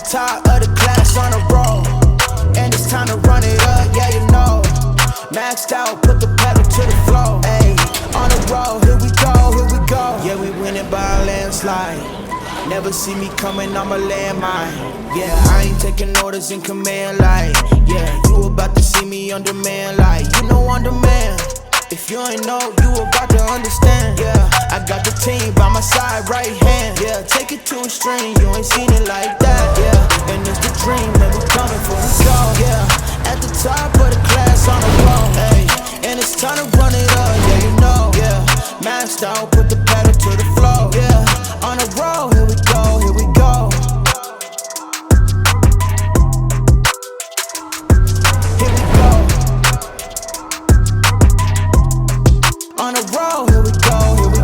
the top of the class on a roll, and it's time to run it up, yeah you know. Maxed out, put the pedal to the floor. Ayy, on the road, here we go, here we go. Yeah, we winning by a landslide. Never see me coming, I'm a landmine. Yeah, I ain't taking orders in command like. Yeah, you about to see me on demand like. You know on demand. If you ain't know, you about to understand. Yeah, I got the team by my side, right hand. Yeah, take it to a string, you ain't seen it like that. Yeah, and it's the dream, man, we coming for we go. Yeah, at the top of the class on the road. Hey, and it's time to run it up, yeah, you know. Yeah, maxed out, put the pedal to the floor. Yeah, on the road, here we go, here we go. Here we go. On the road, here we go, here we go.